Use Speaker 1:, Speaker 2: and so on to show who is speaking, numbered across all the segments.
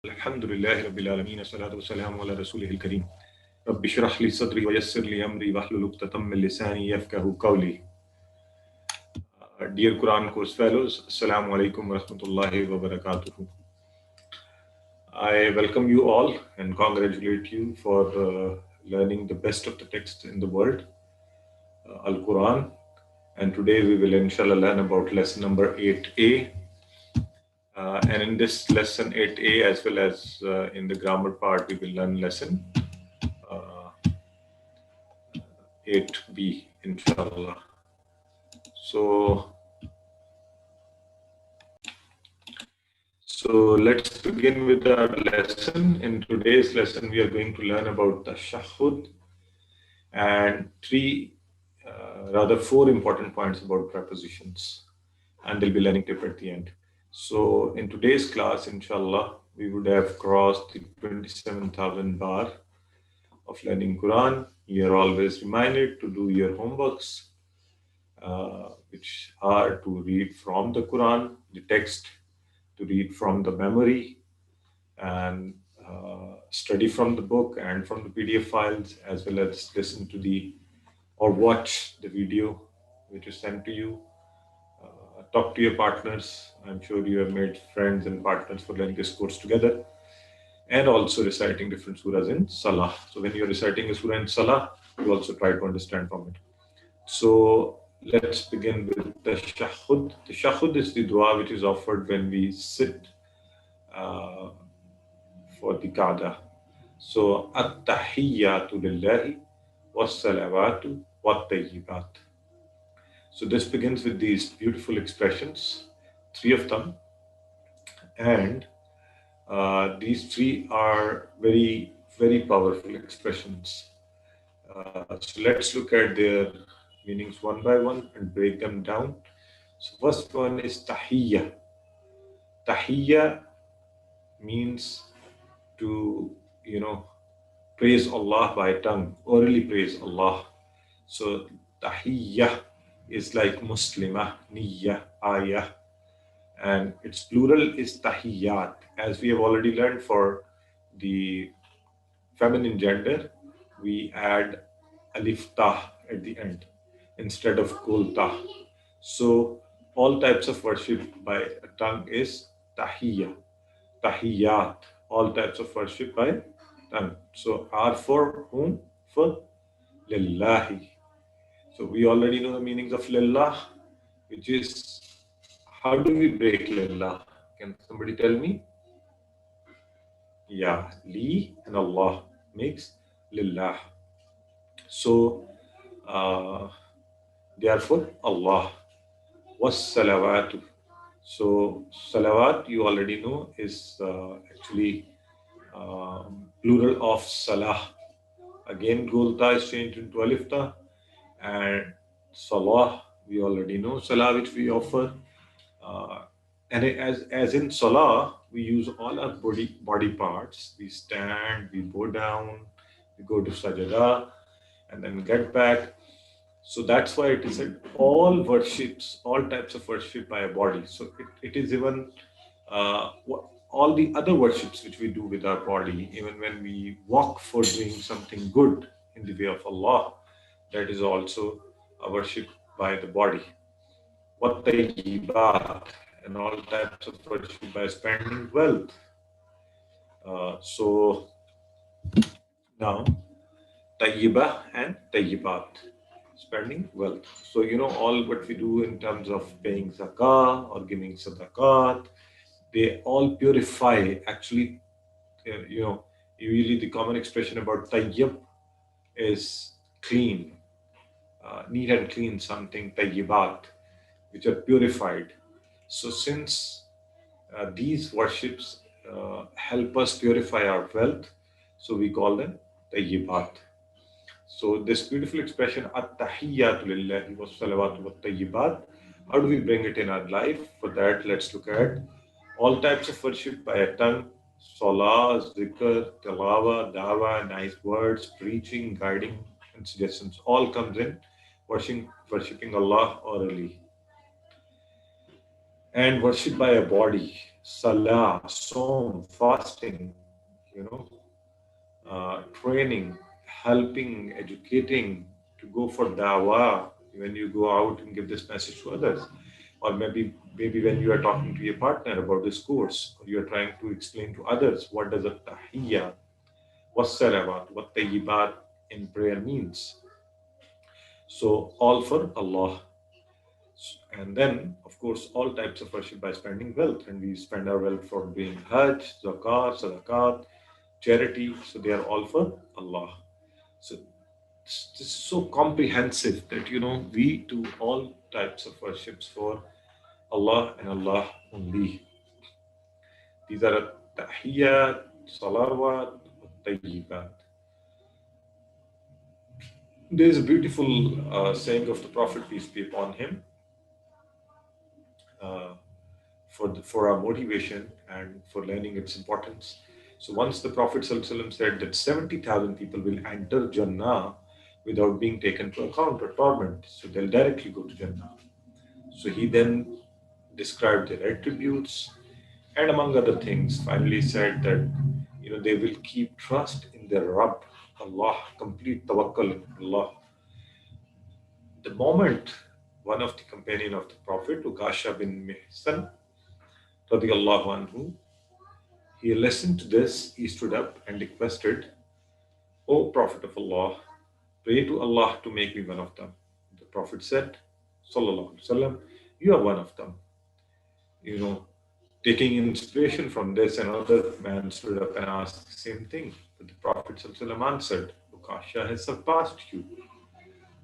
Speaker 1: الحمد لله رب العالمين والصلاة والسلام على رسوله الكريم رب اشرح لي صدري ويسر لي أمري واحلل عقدة من لساني يفقهوا قولي. Dear Quran course fellows, Assalamu alaikum wa rahmatullahi wa barakatuh. I welcome you all and congratulate you for learning the best of the text in the world, Al-Quran. And today we will inshallah learn about lesson number 8a. And in this lesson 8a as well as in the grammar part, we will learn lesson 8b, inshallah. So let's begin with our lesson. In today's lesson, we are going to learn about Tashahhud and four important points about prepositions. And they'll be learning tip at the end. So in today's class, inshallah, we would have crossed the 27,000 bar of learning Quran. You're always reminded to do your homeworks, which are to read from the Quran, the text, to read from the memory, and study from the book and from the PDF files, as well as listen to or watch the video which is sent to you. Talk to your partners. I'm sure you have made friends and partners for learning this course together. And also reciting different surahs in Salah. So when you're reciting a surah in Salah, you also try to understand from it. So let's begin with Tashahhud. Tashahhud is the dua which is offered when we sit for the Qa'dah. So At-tahiyyatu lillahi was-salawatu wat-tayyibat. So this begins with these beautiful expressions, three of them. And these three are very, very powerful expressions. So let's look at their meanings one by one and break them down. So first one is tahiyya. Tahiyya means to, praise Allah by tongue, orally praise Allah. So tahiyya is like Muslimah, Niyya, Ayah. And its plural is tahiyyat. As we have already learned, for the feminine gender, we add alif tah at the end instead of kul tah. So all types of worship by a tongue is tahiyya, tahiyyat. All types of worship by tongue. So are for whom? For lillahi. So we already know the meanings of lillah, which is, how do we break lillah? Can somebody tell me? Yeah, li and Allah makes lillah. So therefore Allah was salawatu. So salawat, you already know, is actually plural of salah. Again, gulta is changed into alif ta. And salah, we already know salah which we offer. And as in salah, we use all our body parts. We stand, we go down, we go to sajada, and then get back. So that's why it is said all worships, all types of worship by a body. So it is even all the other worships which we do with our body, even when we walk for doing something good in the way of Allah, that is also a worship by the body. What tayyibat, and all types of worship by spending wealth. So now tayyibah and tayyibat, spending wealth. So all what we do in terms of paying zakah or giving sadaqat, they all purify. Actually, usually the common expression about tayyib is clean, neat and clean, something, tayyibat, which are purified. So since these worships help us purify our wealth, so we call them tayyibat. So this beautiful expression, at-tahiyyatu lillahi was-salawatu wat-tayyibat, how do we bring it in our life? For that, let's look at all types of worship by a tongue: salah, zikr, tilawa, dawa, nice words, preaching, guiding, and suggestions. All comes in worshipping Allah orally. And worship by a body. salah, som, fasting, training, helping, educating, to go for dawah when you go out and give this message to others. Or maybe when you are talking to your partner about this course, or you are trying to explain to others what does a tahiyya, was-salawat, what tayyibat in prayer means. So all for Allah. And then, of course, all types of worship by spending wealth. And we spend our wealth for doing Hajj, Zakat, Sadaqat, charity. So they are all for Allah. So this is so comprehensive that, we do all types of worships for Allah and Allah only. These are tahiyyat, salawat, tayyibat. There is a beautiful saying of the Prophet, peace be upon him, for our motivation and for learning its importance. So once the Prophet ﷺ said that 70,000 people will enter Jannah without being taken to account or torment. So they'll directly go to Jannah. So he then described their attributes, and among other things, finally said that they will keep trust in their Rabb, Allah, complete tawakkul in Allah. The moment one of the companion of the Prophet, Ukasha bin Mihsan, radiyallahu anhu, he listened to this, he stood up and requested, O Prophet of Allah, pray to Allah to make me one of them. The Prophet said, Sallallahu Alaihi Wasallam, you are one of them. Taking inspiration from this, another man stood up and asked the same thing. But the Prophet ﷺ answered, Ukasha has surpassed you.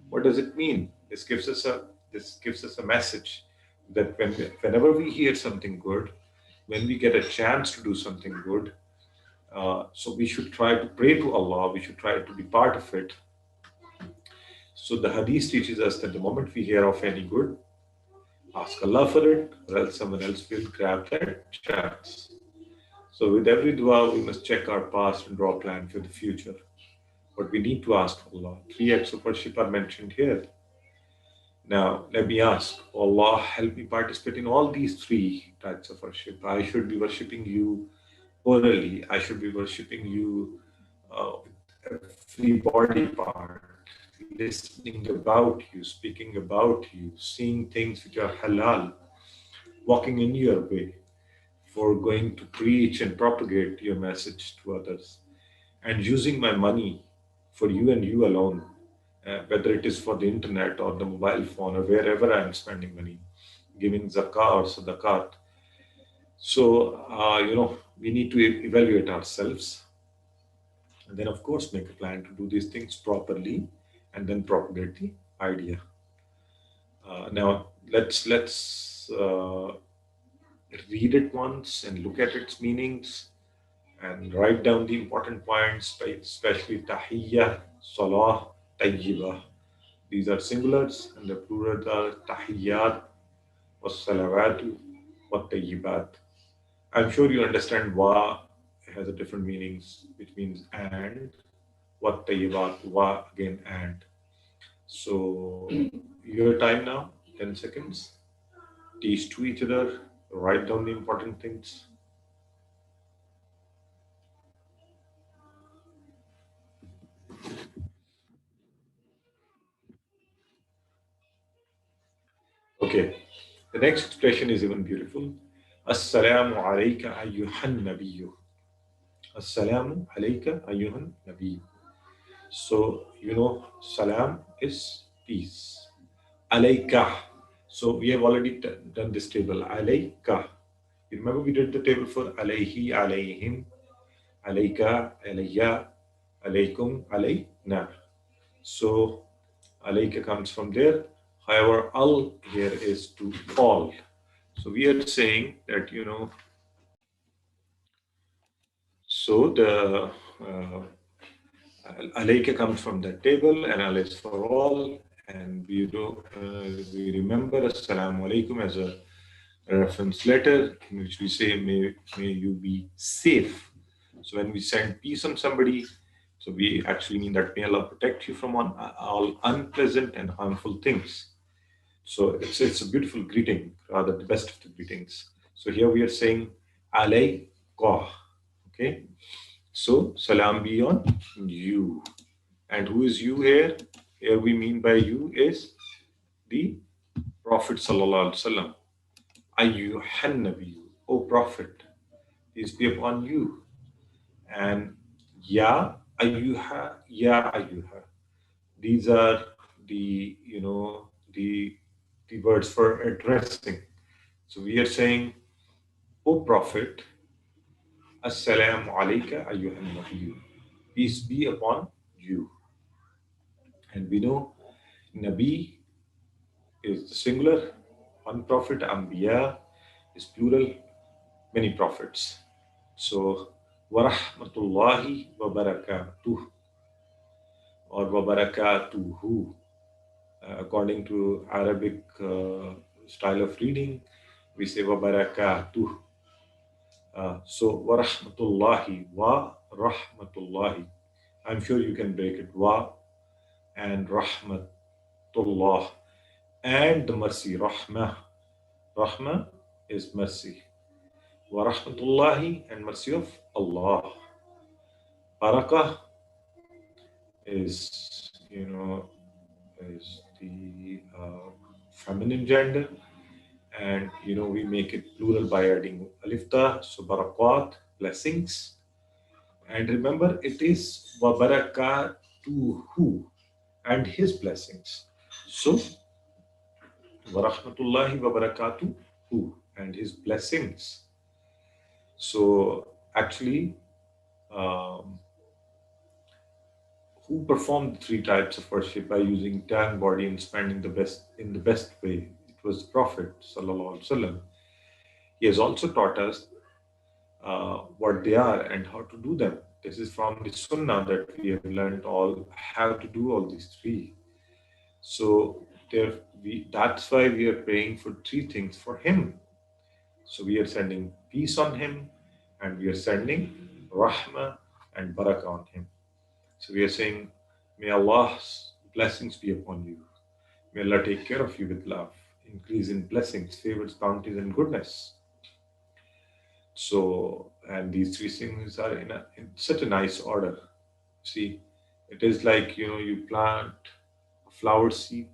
Speaker 1: What does it mean? This gives us a message that whenever we hear something good, when we get a chance to do something good, so we should try to pray to Allah, we should try to be part of it. So the hadith teaches us that the moment we hear of any good, ask Allah for it, or else someone else will grab that chance. So with every dua, we must check our past and draw a plan for the future. But we need to ask Allah. 3 acts of worship are mentioned here. Now, let me ask, Allah, help me participate in all these 3 types of worship. I should be worshipping you orally. I should be worshipping you with every body part, listening about you, speaking about you, seeing things which are halal, walking in your way, for going to preach and propagate your message to others, and using my money for you and you alone, whether it is for the internet or the mobile phone or wherever I am spending money, giving zakah or sadaqat. So, we need to evaluate ourselves, and then, of course, make a plan to do these things properly, and then propagate the idea. Now, let's read it once and look at its meanings and write down the important points, especially tahiyya, salah, tayyibah. These are singulars, and the plurals are tahiyyat, was-salawatu, wat-tayyibat. I'm sure you understand wa has a different meanings, which means and, what tayyibat, wa again and. So your time now, 10 seconds. Teach to each other, write down the important things. Okay, the next expression is even beautiful. Assalamu alayka ayyuhan nabiyyu. Assalamu alayka ayyuhan nabiyyu. So, salam is peace. Alayka. So we have already done this table. Alayka. You remember we did the table for alayhi, alayhim, alayka, alayya, alaykum, alayna. So alayka comes from there. However, al here is to all. So we are saying that, so the alayka comes from that table, and al is for all. And we remember assalamu alaikum as a reference letter in which we say, may you be safe. So when we send peace on somebody, so we actually mean that may Allah protect you from all unpleasant and harmful things. So it's a beautiful greeting, rather the best of the greetings. So here we are saying Alayka. Okay, so salam be on you. And who is you here? Here we mean by you is the Prophet sallallahu alaihi wasallam. Ayyuhan Nabiyyu, O Prophet, peace be upon you. And Ya Ayyuha, Ya Ayyuha. These are the the words for addressing. So we are saying, O Prophet, Assalamu alayka ayyuhan Nabiyyu. Peace be upon you. And we know Nabi is the singular, one prophet, Anbiya is plural, many prophets. So, wa rahmatullahi wa barakatuh, or wa barakatuhu. According to Arabic style of reading, we say wa barakatuh. So, wa rahmatullahi. I'm sure you can break it. Wa and rahmatullah. And the mercy, rahmah. Rahmah is mercy. Wa rahmatullahi, and mercy of Allah. Barakah is, is the feminine gender. And, we make it plural by adding alif ta, so barakat, blessings. And remember, it is wa barakatuhu, and his blessings. So, wa rahmatullahi wa barakatuhu, and his blessings. So, actually, who performed the three types of worship by using tongue, body, and spending in the best way? It was the Prophet sallallahu alaihi wasallam. He has also taught us what they are and how to do them. This is from the Sunnah that we have learned how to do all these three. So that's why we are praying for three things for him. So we are sending peace on him, and we are sending rahmah and barakah on him. So we are saying, may Allah's blessings be upon you. May Allah take care of you with love, increase in blessings, favors, bounties, and goodness. So, and these three things are in such a nice order. See, it is like, you plant a flower seed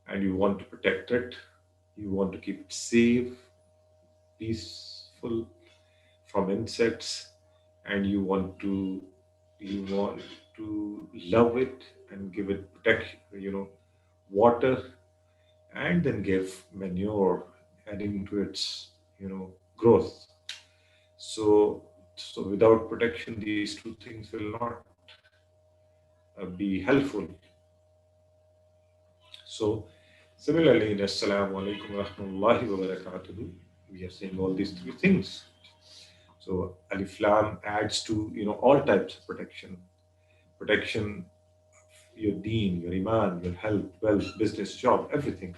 Speaker 1: and you want to protect it. You want to keep it safe, peaceful from insects, and you want to love it and give it protection, water, and then give manure, adding to its, growth. So without protection, these two things will not be helpful. So similarly, in Assalamu alaikum wa rahmatullahi wa barakatuhu, we are saying all these three things. So Alif Lam adds to all types of protection. Protection of your deen, your iman, your health, wealth, business, job, everything.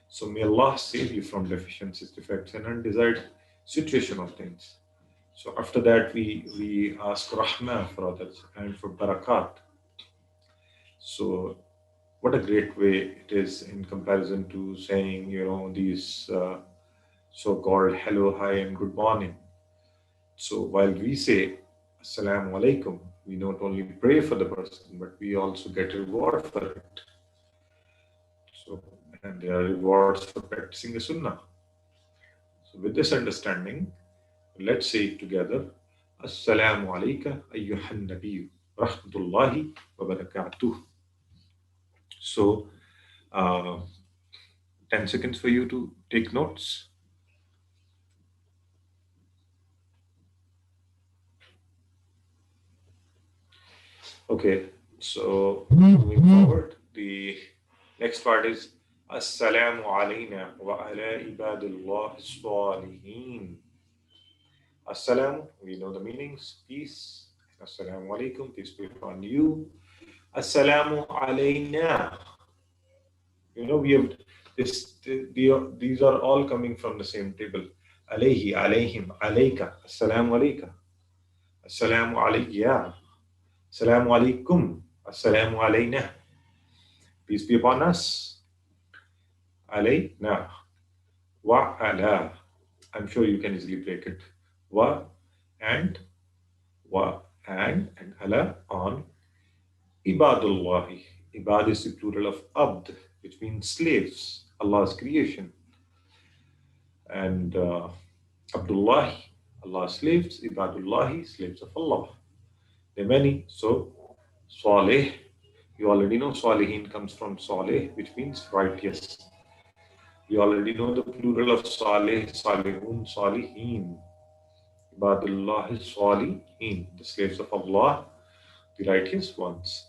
Speaker 1: So may Allah save you from deficiencies, defects, and undesired situation of things. So after that, we ask rahmah for others and for barakat. So what a great way it is in comparison to saying, these so-called hello, hi, and good morning. So while we say Assalamu alaikum, we not only pray for the person, but we also get reward for it. So, and there are rewards for practicing the Sunnah. So with this understanding, let's say it together. Assalamu alayka ayyuhan Nabiyyu rahmatullahi wa barakatuh. So 10 seconds for you to take notes. Okay, so moving forward, the next part is Assalamu alayna wa ala ibadillah salihin. Assalamu, we know the meanings, peace. Assalamu alaikum, peace be upon you. Assalamu alayna. We have these are all coming from the same table. Alayhi, alayhim, alayka, assalamu alayka. Assalamu alayya. Assalamu alaikum. Assalamu alayna. Peace be upon us. Alayna. Wa ala. I'm sure you can easily break it. Wa and wa and ala on ibadullahi. Ibad is the plural of abd, which means slaves, Allah's creation. And Abdullahi, Allah's slaves, ibadullahi, slaves of Allah. There are many. So Saleh, you already know Salihin comes from Saleh, which means righteous. You already know the plural of Saleh, Salihun, Salihin. Ibadullah is Salihin, the slaves of Allah, the righteous ones.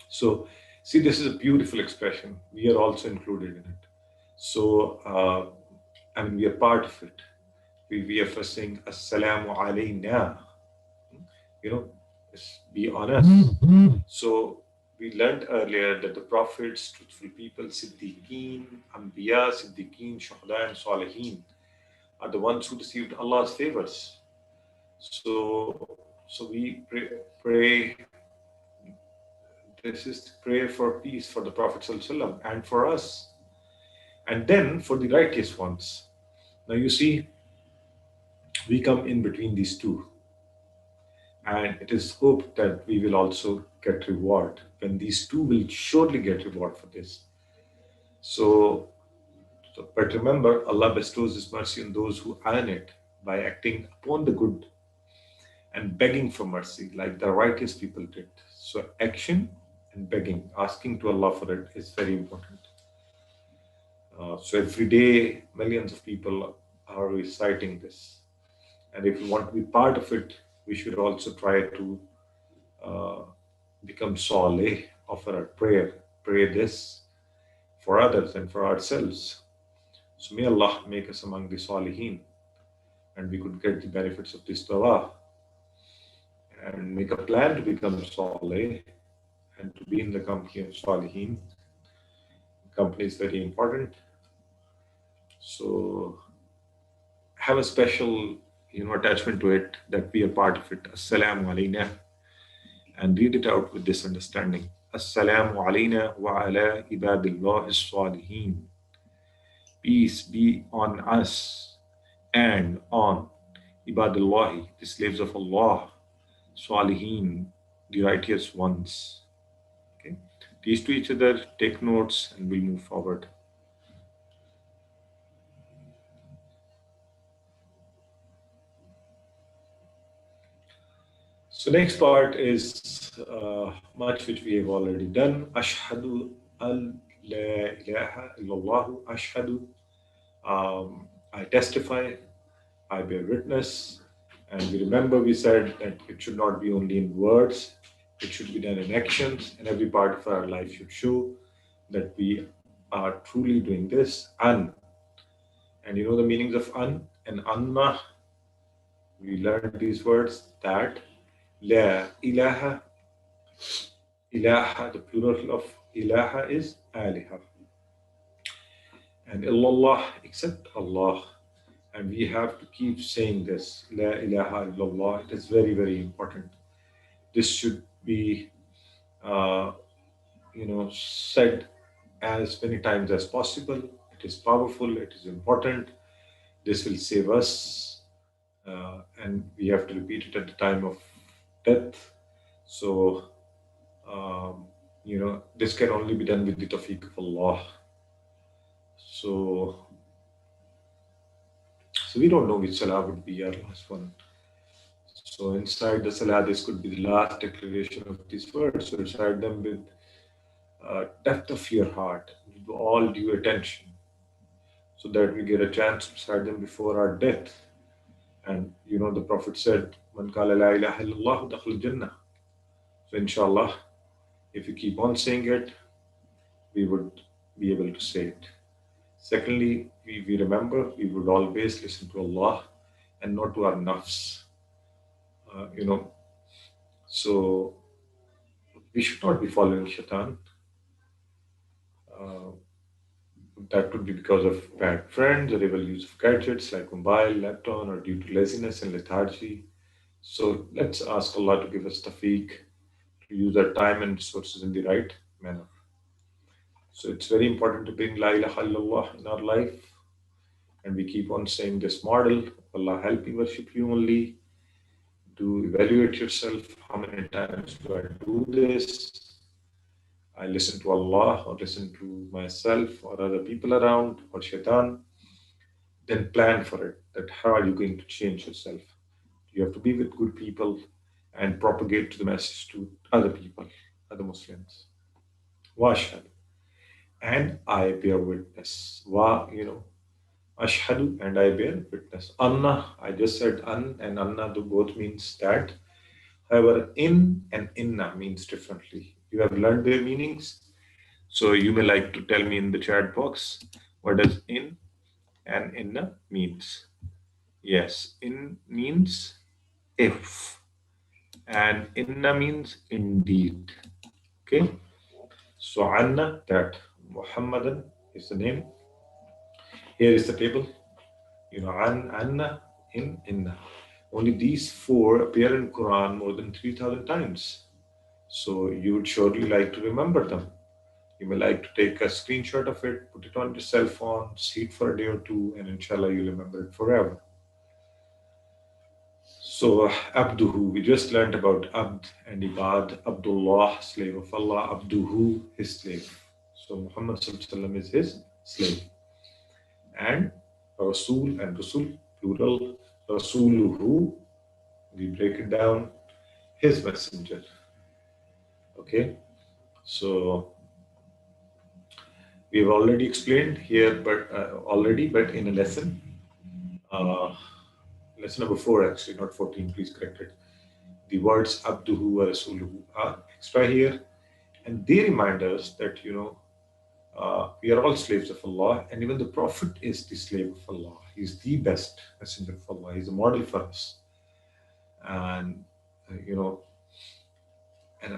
Speaker 1: So, see, this is a beautiful expression. We are also included in it. So, we are part of it. We are first saying, Assalamu alayna. Be honest. So, we learned earlier that the prophets, truthful people, Siddiqeen, Anbiya, Siddiqeen, Shuhada, and Salihin are the ones who received Allah's favors. So we pray. This is to pray for peace for the Prophet ﷺ and for us. And then for the righteous ones. Now you see, we come in between these two. And it is hoped that we will also get reward. When these two will surely get reward for this. But remember, Allah bestows His mercy on those who earn it by acting upon the good and begging for mercy, like the righteous people did. So action and begging, asking to Allah for it is very important. So every day, millions of people are reciting this. And if we want to be part of it, we should also try to become Saleh, offer a prayer, pray this for others and for ourselves. So may Allah make us among the Salihin, and we could get the benefits of this dua and make a plan to become Saleh and to be in the company of Salihin. Company is very important. So have a special attachment to it, that we are part of it. Assalamu alayna. And read it out with this understanding. Assalamu alayna wa ala ibadillahi salihin. Peace be on us and on ibadullahi, the slaves of Allah, salihin, the righteous ones. Okay? Teach to each other, take notes, and we'll move forward. So next part is much which we have already done. Ashhadu an la ilaha illallah. Ashhadu. I testify, I bear witness. And we remember we said that it should not be only in words, it should be done in actions, and every part of our life should show that we are truly doing this. And you know the meanings of an and anna. We learned these words, that La ilaha, ilaha, the plural of ilaha is aliha. And illallah, except Allah. And we have to keep saying this, La ilaha illallah. It is very, very important. This should be, said as many times as possible. It is powerful, it is important. This will save us. And we have to repeat it at the time of death. So, this can only be done with the tawfiq of Allah. So we don't know which salah would be our last one. So inside the salah, this could be the last declaration of these words. So recite them with depth of your heart, with all due attention, so that we get a chance to recite them before our death. And the Prophet said, Man qala la ilaha illallah dakhal jannah. So inshallah, if we keep on saying it, we would be able to say it. Secondly, we remember we would always listen to Allah and not to our nafs. So we should not be following shaitan. That could be because of bad friends or evil use of gadgets like mobile, laptop, or due to laziness and lethargy. So let's ask Allah to give us tawfiq to use our time and resources in the right manner. So it's very important to bring La ilaha illallah in our life. And we keep on saying this model, Allah help me worship you only. Do evaluate yourself. How many times do I do this? I listen to Allah or listen to myself or other people around or shaitan. Then plan for it. That how are you going to change yourself? You have to be with good people and propagate the message to other people, other Muslims. Washhad. And I bear witness. Ashhadu, and I bear witness. Anna, I just said an and anna, both means that. However, in and inna means differently. You have learned their meanings. So you may like to tell me in the chat box, what does in and inna means? Yes, in means if, and inna means indeed. Okay, so Anna, that Muhammadan is the name. Here is the table. Anna, in, inna. Only these four appear in Quran more than 3,000 times. So you would surely like to remember them. You may like to take a screenshot of it, put it on your cell phone, see it for a day or two, and inshallah you'll remember it forever. So Abduhu, we just learned about Abd and Ibad. Abdullah, slave of Allah. Abduhu, his slave. So Muhammad is his slave. And Rasul and Rasul, plural. Rasuluhu, we break it down, his messenger. Okay, so we've already explained here, but in a lesson, lesson number 4 actually, not 14, please correct it. The words Abduhu or Rasuluhu are extra here, and they remind us that we are all slaves of Allah, and even the Prophet is the slave of Allah. He's the best messenger of Allah. He's a model for us. And, and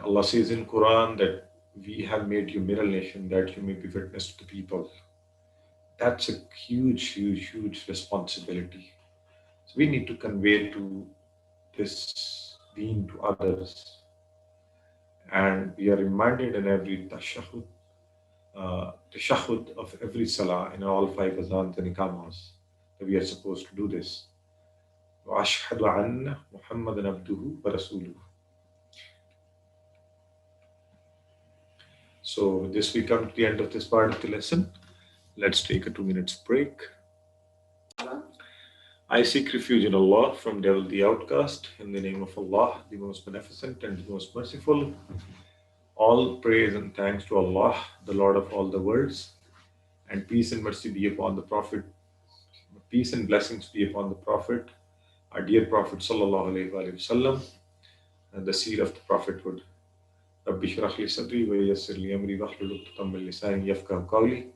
Speaker 1: Allah says in Quran that we have made you mirror nation that you may be witness to the people. That's a huge, huge, huge responsibility. So we need to convey to this deen to others. And we are reminded in every tashahhud of every salah in all 5 azans and iqamas that we are supposed to do this. وَأَشْهَدُ أَنَّ مُحَمَّدًا عَبْدُهُ وَرَسُولُهُ. So with this we come to the end of this part of the lesson. Let's take a 2 minutes break. I seek refuge in Allah from devil the outcast, in the name of Allah, the most beneficent and the most merciful. All praise and thanks to Allah, the Lord of all the worlds, and peace and mercy be upon the Prophet. Peace and blessings be upon the Prophet, our dear Prophet sallallahu alaihi wasallam, and the seed of the prophethood. Rabbi shrah li sadri wa yassir li amri wahlul 'uqdatam min lisani yafqahu qawli.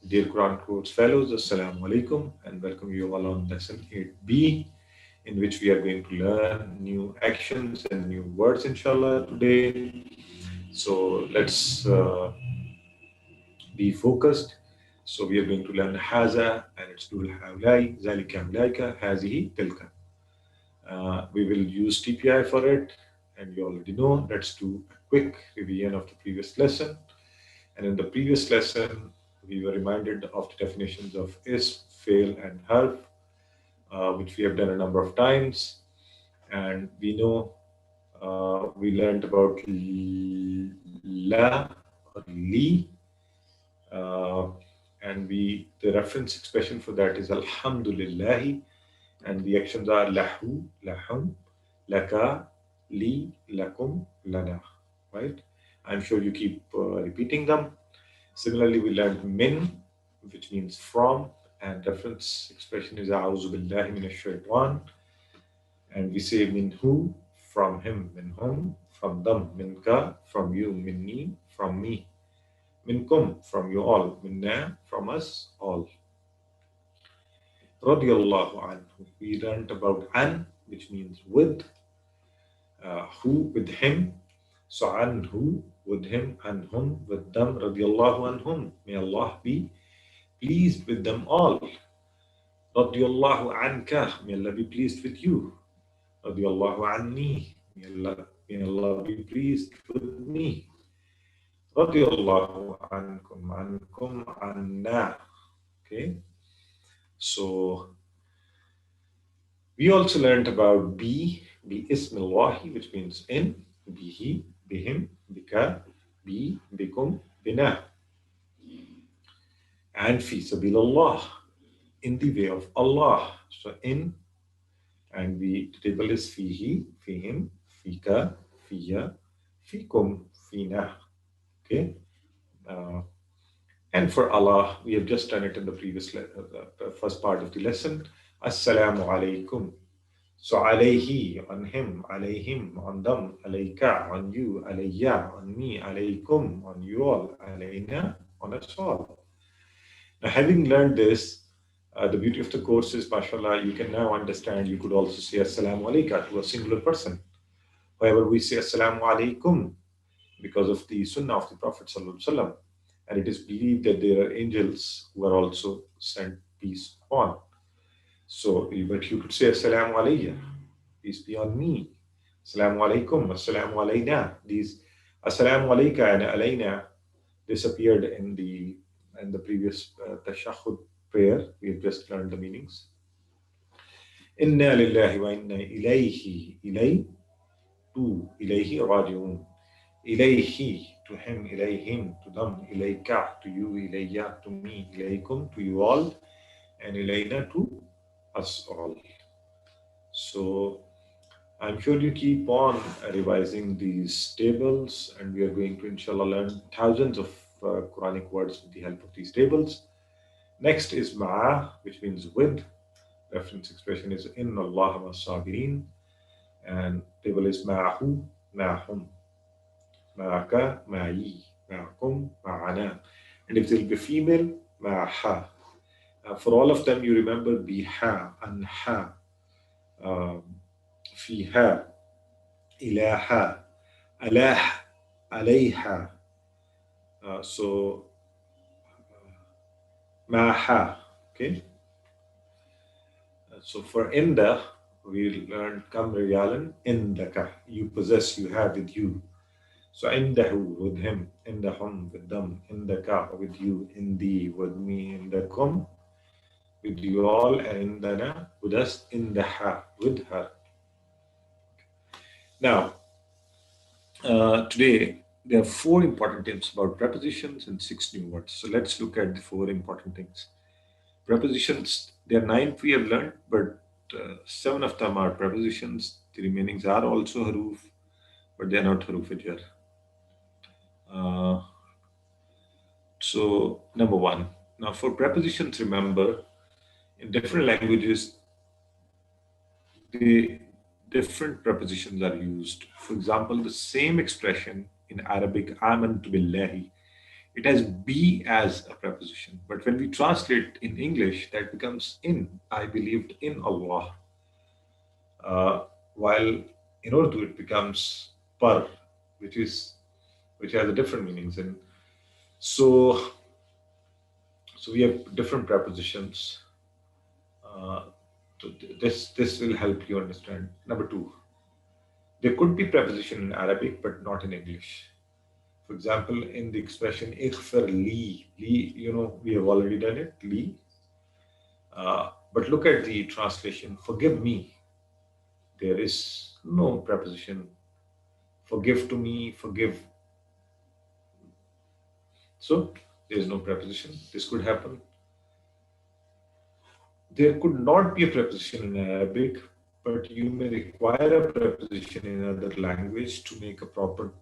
Speaker 1: Dear Quran Quotes Fellows, Assalamu Alaikum, and welcome you all on lesson 8b, in which we are going to learn new actions and new words, inshallah, today. So let's be focused. So we are going to learn haza, and it's plural هؤلاء, ذلك أولئك, هذه تلك. We will use TPI for it, and you already know. Let's do a quick revision of the previous lesson. And in the previous lesson, we were reminded of the definitions of ism, fail, and harf, which we have done a number of times. And we know we learned about la or li, and the reference expression for that is alhamdulillahi, and the actions are lahu, lahum, laka, li, lakum, lana, right? I'm sure you keep repeating them. Similarly, we learned min, which means from, and reference expression is a'udhu billahi minash shaitan, and we say minhu, from him, minhum, from them, minka, from you, minni, from me, minkum, from you all, minna, from us all. Radiyallahu anhu, we learned about an, which means with, who, with him, so anhu, with him, anhum, with them, radiyallahu anhum, may Allah be pleased with them all. Radiyallahu anka, may Allah be pleased with you. Radiyallahu anni, may Allah be pleased with me. Radiyallahu ankum, anna, Okay, so we also learned about be ismillahi, which means in, bihi, bihim, bika, bi, bikum, bina, and fi sabilillah, in the way of Allah. So in, and the table is fihi, fihim, fika, fiya, fikum, fina. Okay. And for Allah, we have just done it in the previous first part of the lesson. Assalamu alaikum. So alayhi, on him, alayhim, on them, alayka, on you, alayya, on me, alaykum, on you all, alayna, on us all. Now, having learned this, the beauty of the course is, mashallah, you can now understand, you could also say assalamu alayka to a singular person. However, we say assalamu alaikum because of the sunnah of the Prophet sallallahu alaihi wasallam. And it is believed that there are angels who are also sent peace upon. So, but you could say assalamu alayya, peace be on me. Assalamu alaikum, assalamu alayna. These assalamu alayka and alayna disappeared in the previous Tashahhud prayer. We have just learned the meanings. Inna lillahi wa inna ilayhi to ilayhi raji'un. Ilayhi, to him, ilayhim, to them, ilayka, to you, ilayya, to me, ilaykum, to you all, and ilayna, to us all. So I'm sure you keep on revising these tables, and we are going to inshallah learn thousands of Quranic words with the help of these tables. Next is ma'a, which means with. Reference expression is inna Allah ma'as-sabirin, and table is ma'ahu, ma'ahum, ma'aka, ma'i, ma'akum, ma'ana. And if there will be female, ma'aha. For all of them, you remember biha, anha, fiha, ilaha, alah, alayha. So, maha, okay? So for inda, we learned kam riyalan, indaka, you possess, you have with you. So indahu, with him, indahum, with them, indaka, with you, indi, with me, indakum, with you all, and indana, with us, indaha, with her. Now, today, there are 4 important things about prepositions and 6 new words. So let's look at the 4 important things. Prepositions, there are 9 we have learned, but 7 of them are prepositions. The remainings are also haruf, but they are not haruf jar. So number 1. Now for prepositions, remember, in different languages, the different prepositions are used. For example, the same expression in Arabic, amantu billahi, it has be as a preposition. But when we translate in English, that becomes in. I believed in Allah. While in Urdu, it becomes par, which has a different meanings. And so we have different prepositions. So this will help you understand. Number 2, there could be preposition in Arabic, but not in English. For example, in the expression ighfir li, we have already done it, li. But look at the translation, forgive me. There is no preposition. Forgive to me, forgive. So there is no preposition. This could happen. There could not be a preposition in Arabic, but you may require a preposition in another language to make a proper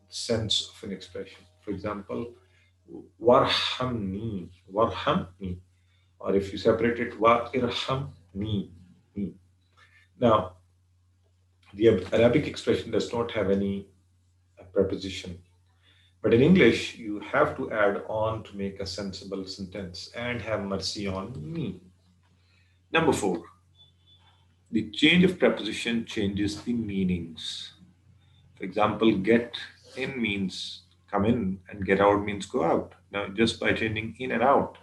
Speaker 1: sense of an expression. For example, warhamni, warhamni, or if you separate it, wa irhamni. Now, the Arabic expression does not have any preposition, but in English, you have to add on to make a sensible sentence, and have mercy on me. Number 4, the change of preposition changes the meanings. For example, get in means come in, and get out means go out. Now, just by changing in and out,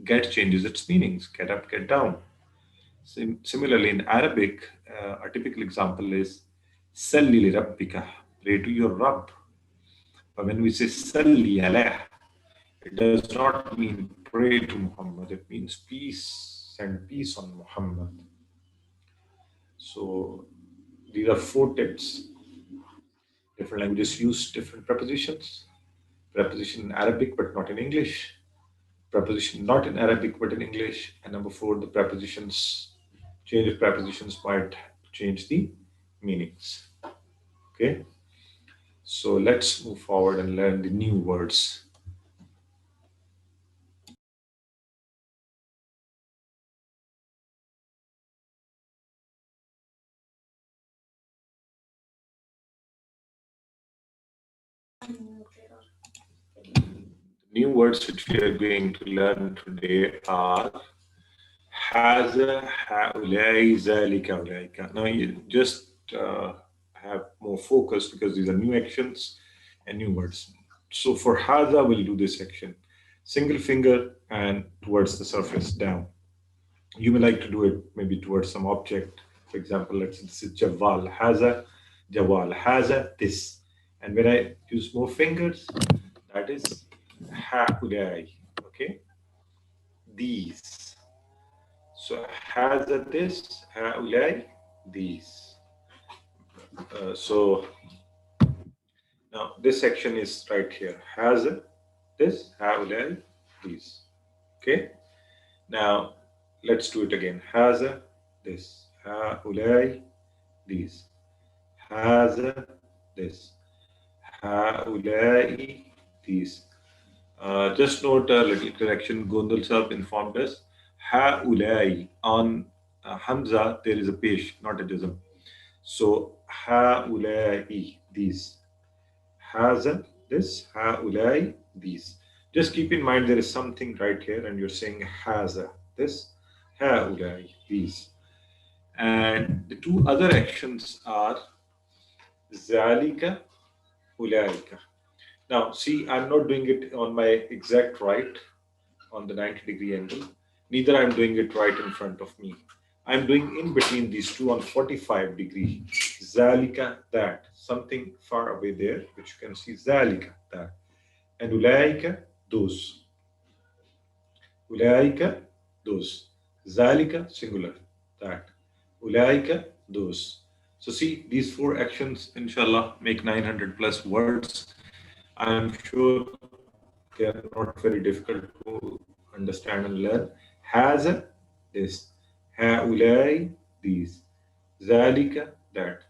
Speaker 1: get changes its meanings. Get up, get down. Similarly, in Arabic, a typical example is Salli li rabbika, pray to your Rabb. But when we say Salli alayh, it does not mean pray to Muhammad. It means peace, send peace on Muhammad. So these are 4 texts. Different languages use different prepositions. Preposition in Arabic but not in English. Preposition not in Arabic but in English. And number 4, the prepositions, change of prepositions might change the meanings. Okay? So let's move forward and learn the new words. New words which we are going to learn today are هذا, هؤلاء, ذلك, أولئك. Now you just have more focus because these are new actions and new words. So for هذا, we'll do this action. Single finger and towards the surface, down. You may like to do it maybe towards some object. For example, let's say this is Jawal. هذا, Jawal. هذا, this. And when I use more fingers, that is هؤلاء. Okay? These. So هذا, this, هؤلاء, these. So now this section is right here. هذا, this, هؤلاء, these. Okay? Now let's do it again. هذا, this, هؤلاء, these. هذا, this, هؤلاء, these. Just note a little correction. Gondal Sahab informed us. هؤلاء, on Hamza there is a pesh, not a jazm. So هؤلاء, these. هذا, this, هؤلاء, these. Just keep in mind there is something right here and you're saying هذا, this, هؤلاء, these. And the 2 other actions are ذلك, أولئك. Now see, I'm not doing it on my exact right on the 90-degree angle. Neither I'm doing it right in front of me. I'm doing in between these 2 on 45-degree. ذلك, that. Something far away there, which you can see. ذلك, that. And أولئك, those. أولئك, those. ذلك, singular, that. أولئك, those. So see, these 4 actions, inshallah, make 900 plus words. I'm sure they are not very difficult to understand and learn. هذا, this. هؤلاء, these. ذلك, that.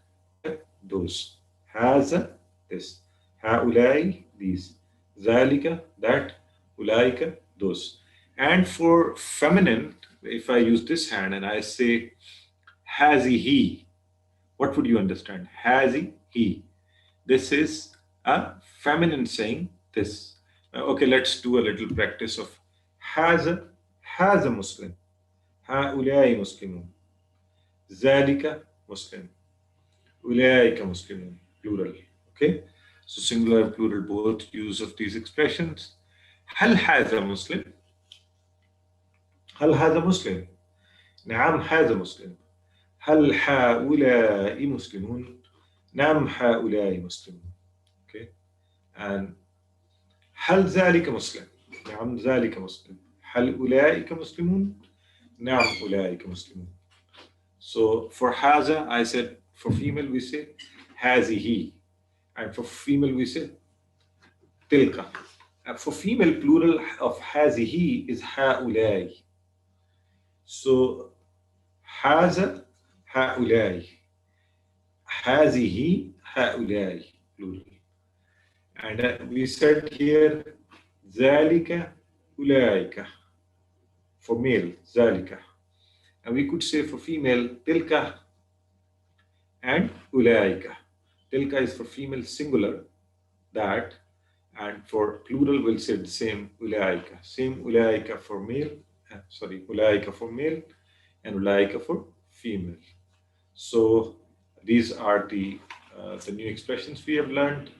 Speaker 1: Those. هذا, this. هؤلاء, these. ذلك, that. أولئك, those. And for feminine, if I use this hand and I say هذه, what would you understand? هذه. This is a feminine saying this. Okay, let's do a little practice of هذا, هذا مسلم. هؤلاء مسلمون. ذلك مسلم. أولئك مسلمون. Plural. Okay? So singular and plural, both use of these expressions. هل هذا مسلم? هل هذا مسلم؟ نعم هذا مسلم. هل هؤلاء مسلمون؟ نعم هؤلاء مسلمون. Okay? And هل ذلك مسلم؟ نعم ذلك مسلم. هل أولئك مسلمون؟ نعم أولئك مسلمون. So for هذا, I said for female we say هذه, and for female we say تلك. For female plural of هذه is هؤلاء. So هذا, هؤلاء. هذه, هؤلاء, plural. And we said here ذلك, أولئك. For male, ذلك. And we could say for female تلك and أولئك. تلك is for female singular, that, and for plural we'll say the same أولئك. Same أولئك for male, أولئك for male and أولئك for female. So these are the new expressions we have learned,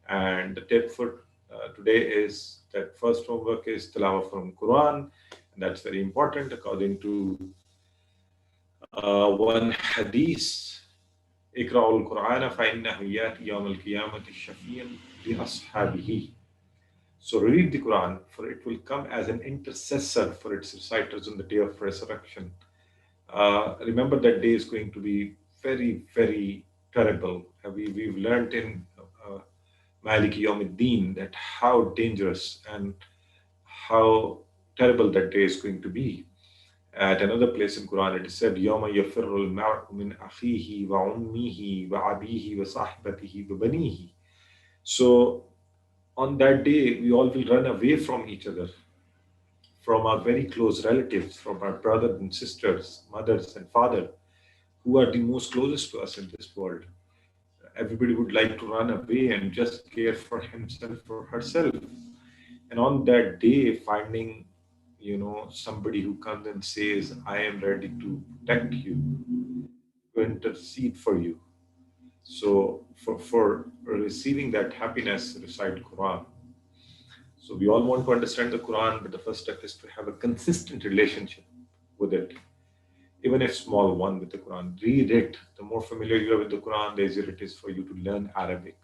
Speaker 1: and the tip for today is that first homework is tilawah from Quran, and that's very important according to one hadith. اقرأوا القرآن فإنه يأتي يوم القيامة شفيعا لأصحابه. So read the Quran, for it will come as an intercessor for its reciters on the day of resurrection. Remember that day is going to be very, very terrible. We've learned in Maliki Yawmiddin that how dangerous and how terrible that day is going to be. At another place in Quran, it is said, يَوْمَ يَفِرُّ الْمَرْءُ مِنْ أَخِيهِ وَأُمِّهِ وَأَبِيهِ وَصَاحِبَتِهِ وَبَنِيهِ. So on that day, we all will run away from each other, from our very close relatives, from our brothers and sisters, mothers and father, who are the most closest to us in this world. Everybody would like to run away and just care for himself or herself. And on that day, finding, somebody who comes and says, I am ready to protect you, to intercede for you. So for receiving that happiness, recite Quran. So we all want to understand the Quran, but the first step is to have a consistent relationship with it. Even if small one with the Quran, read it. The more familiar you are with the Quran, the easier it is for you to learn Arabic.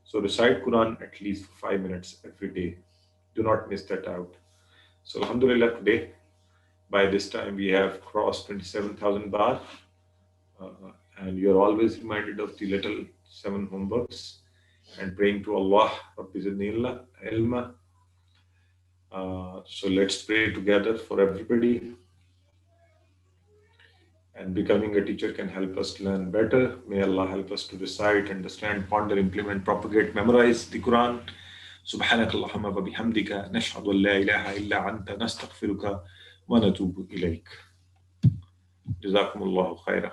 Speaker 1: So recite Quran at least for 5 minutes every day. Do not miss that out. So alhamdulillah, today, by this time we have crossed 27,000 bar. And you're always reminded of the little 7 homeworks and praying to Allah, Rabbi zidni ilma. So let's pray together for everybody. And becoming a teacher can help us learn better. May Allah help us to recite, understand, ponder, implement, propagate, memorize the Quran. سبحانك اللهم وبحمدك نشهد أن لا إله إلا أنت نستغفرك ونتوب إليك. جزاكم الله خيرا.